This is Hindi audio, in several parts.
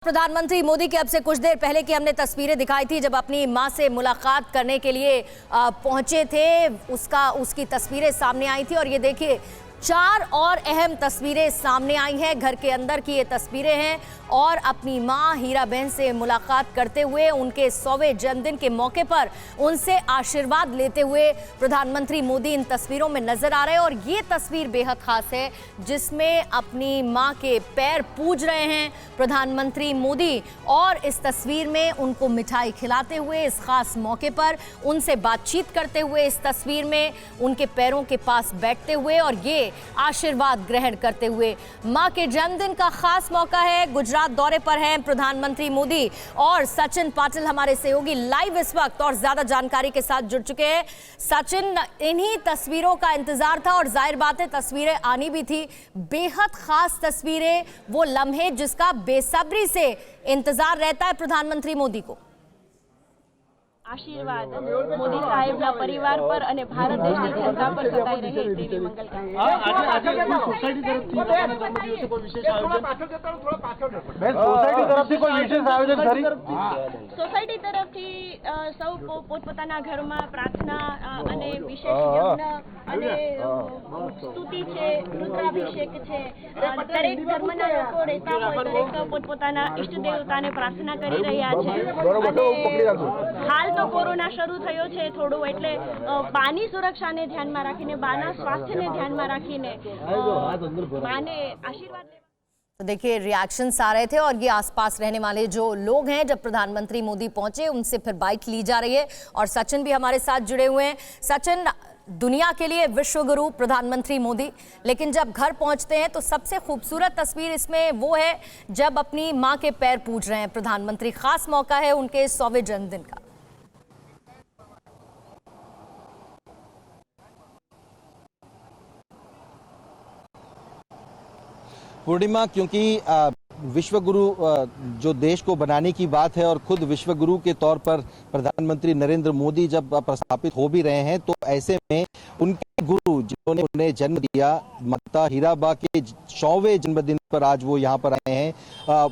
प्रधानमंत्री मोदी की अब से कुछ देर पहले की हमने तस्वीरें दिखाई थी जब अपनी मां से मुलाकात करने के लिए पहुंचे थे। उसकी तस्वीरें सामने आई थी और ये देखिए 4 और अहम तस्वीरें सामने आई हैं। घर के अंदर की ये तस्वीरें हैं और अपनी मां हीराबेन से मुलाकात करते हुए उनके 100वें जन्मदिन के मौके पर उनसे आशीर्वाद लेते हुए प्रधानमंत्री मोदी इन तस्वीरों में नजर आ रहे हैं। और ये तस्वीर बेहद खास है जिसमें अपनी मां के पैर पूज रहे हैं प्रधानमंत्री मोदी और इस तस्वीर में उनको मिठाई खिलाते हुए इस खास मौके पर उनसे बातचीत करते हुए इस तस्वीर में उनके पैरों के पास बैठते हुए और ये आशीर्वाद ग्रहण करते हुए। मां के जन्मदिन का खास मौका है, गुजरात दौरे पर हैं प्रधानमंत्री मोदी और सचिन पाटिल हमारे सहयोगी लाइव इस वक्त और ज्यादा जानकारी के साथ जुड़ चुके हैं। सचिन, इन्हीं तस्वीरों का इंतजार था और जाहिर बात है तस्वीरें आनी भी थी। बेहद खास तस्वीरें, वो लम्हे जिसका बेसब्री से इंतजार रहता है प्रधानमंत्री मोदी को। आशीर्वाद मोदी साहेबના પરિવાર પર અને ભારત દેશની જનતા પર સદાય રહે તેવી મંગલ કામના। સોસાયટી તરફથી કોઈ વિશેષ આયોજન ખરી? સોસાયટી તરફથી સૌ પોતપોતાના ઘરમાં પ્રાર્થના અને વિશેષ યજ્ઞ અને સ્તુતિ છે, રુદ્રાભિષેક છે। દરેક ધર્મના લોકો રહેતા હોય દરેક પોતપોતાના ઈષ્ટ દેવતાને પ્રાર્થના કરી રહ્યા છે। હાલ તો કોરોના શરૂ થયો છે થોડું એટલે બાની સુરક્ષાને ધ્યાનમાં રાખીને બાના સ્વાસ્થ્યને ધ્યાનમાં રાખીને બાને આશીર્વાદ। तो देखिए रिएक्शंस आ रहे थे और ये आसपास रहने वाले जो लोग हैं जब प्रधानमंत्री मोदी पहुंचे उनसे फिर बाइट ली जा रही है और सचिन भी हमारे साथ जुड़े हुए हैं। सचिन, दुनिया के लिए विश्व गुरु प्रधानमंत्री मोदी, लेकिन जब घर पहुंचते हैं तो सबसे खूबसूरत तस्वीर इसमें वो है जब अपनी मां के पैर पूज रहे हैं प्रधानमंत्री। खास मौका है उनके 100वें जन्मदिन का। पूर्णिमा, क्योंकि विश्व गुरु जो देश को बनाने की बात है और खुद विश्व गुरु के तौर पर प्रधानमंत्री नरेंद्र मोदी जब प्रस्थापित हो भी रहे हैं तो ऐसे में उनके गुरु जिन्होंने उन्हें जन्म दिया, माता हीराबा के 100वें जन्मदिन पर आज वो यहाँ पर आए हैं।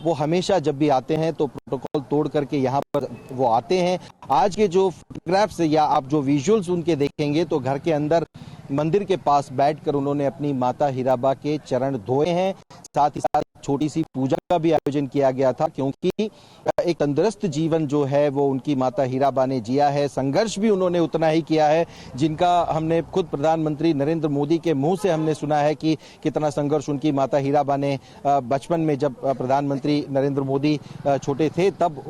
वो हमेशा जब भी आते हैं तो प्रोटोकॉल तोड़ करके यहाँ पर वो आते हैं। आज के जो फोटोग्राफ्स या आप जो विजुअल्स उनके देखेंगे तो घर के अंदर मंदिर के पास बैठकर उन्होंने अपनी माता हीराबा के चरण धोए हैं। साथ ही साथ छोटी सी पूजा का भी आयोजन किया गया था क्योंकि एक तंदुरुस्त जीवन जो है वो उनकी माता हीराबा ने जिया है। संघर्ष भी उन्होंने उतना ही किया है जिनका हमने खुद प्रधानमंत्री नरेंद्र मोदी के मुंह से हमने सुना है कि कितना संघर्ष उनकी माता हीराबा ने बचपन में जब प्रधानमंत्री नरेंद्र मोदी छोटे थे तब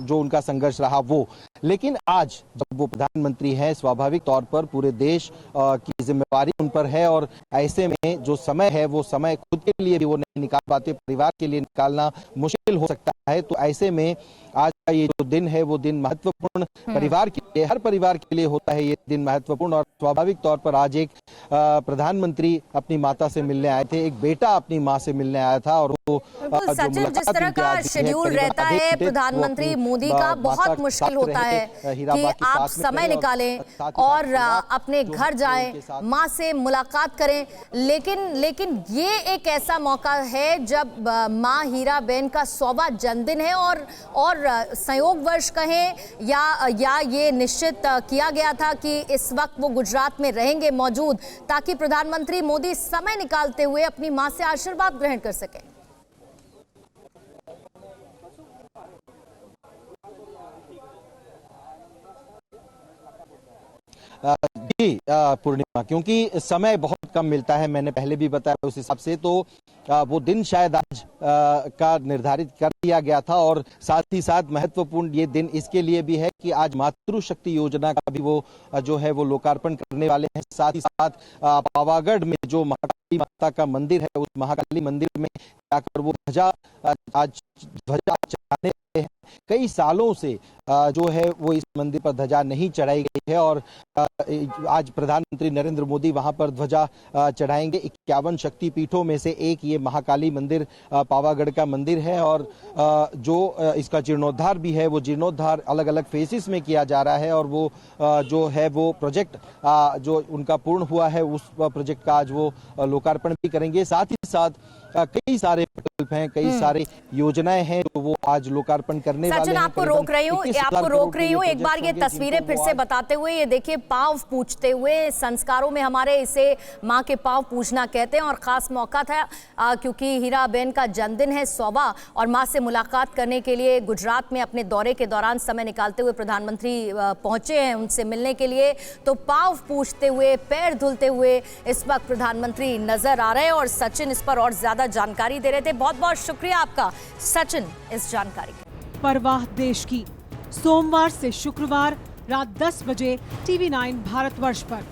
जो उनका संघर्ष रहा वो। लेकिन आज जब वो प्रधानमंत्री हैं स्वाभाविक तौर पर पूरे देश की जिम्मेवारी उन पर है और ऐसे में जो समय है वो समय खुद के लिए भी वो नहीं निकाल पाते, परिवार के लिए निकालना मुश्किल हो सकता है। तो ऐसे में आज का ये जो दिन है वो दिन महत्वपूर्ण परिवार के लिए, हर परिवार के लिए होता है ये दिन महत्वपूर्ण। और स्वाभाविक तौर पर आज एक प्रधानमंत्री अपनी माता से मिलने आए थे, एक बेटा अपनी माँ से मिलने आया था और वो सचिन जिस तरह का शेड्यूल रहता है प्रधानमंत्री मोदी का बहुत मुश्किल होता है कि आप समय निकालें और अपने घर जाएं, माँ से मुलाकात करें। लेकिन ये एक ऐसा मौका है जब माँ हीराबेन का 100वां जन्मदिन है और संयोगवश कहें या ये निश्चित किया गया था कि इस वक्त वो गुजरात में रहेंगे मौजूद ताकि प्रधानमंत्री मोदी समय निकालते हुए अपनी मां से आशीर्वाद ग्रहण कर सकें। जी पूर्णिमा, क्योंकि समय बहुत कम मिलता है, मैंने पहले भी बताया उस हिसाब से, तो वो दिन शायद आज का निर्धारित कर दिया गया था। और साथ ही साथ महत्वपूर्ण ये दिन इसके लिए भी है कि आज मातृशक्ति योजना का भी वो जो है वो लोकार्पण करने वाले हैं। साथ ही साथ पावागढ़ में जो महाकाली माता का मंदिर है उस महाकाली मंदिर में जाकर वो आज ध्वजा चढ़ाने हैं। कई सालों से जो है वो इस मंदिर पर ध्वजा नहीं चढ़ाई गई है और आज प्रधानमंत्री नरेंद्र मोदी वहां पर ध्वजा चढ़ाएंगे। 51 शक्तिपीठों में से एक ये महाकाली मंदिर पावागढ़ का मंदिर है और जो इसका जीर्णोद्धार भी है वो जीर्णोद्धार अलग अलग फेसिस में किया जा रहा है और वो जो है वो प्रोजेक्ट जो उनका पूर्ण हुआ है उस प्रोजेक्ट का आज वो लोकार्पण भी करेंगे। साथ ही साथ कई सारे प्रकल्प हैं, कई सारे योजनाएं हैं जो वो आज लोकार्पण करने वाले हैं। सचिन, आपको रोक रही हूँ, एक बार ये तस्वीरें फिर से बताते हुए, ये देखिए पांव पूजते हुए, संस्कारों में हमारे इसे माँ के पांव पूजना कहते हैं और खास मौका था क्योंकि हीरा बहन का जन्मदिन है 100वां और माँ से मुलाकात करने के लिए गुजरात में अपने दौरे के दौरान समय निकालते हुए प्रधानमंत्री पहुंचे हैं उनसे मिलने के लिए। तो पांव पूजते हुए, पैर धुलते हुए इस वक्त प्रधानमंत्री नजर आ रहे हैं और सचिन इस पर और ज्यादा जानकारी दे रहे थे। बहुत बहुत शुक्रिया आपका सचिन इस जानकारी के। परवाह देश की, सोमवार से शुक्रवार रात 10 बजे TV9 भारतवर्ष पर।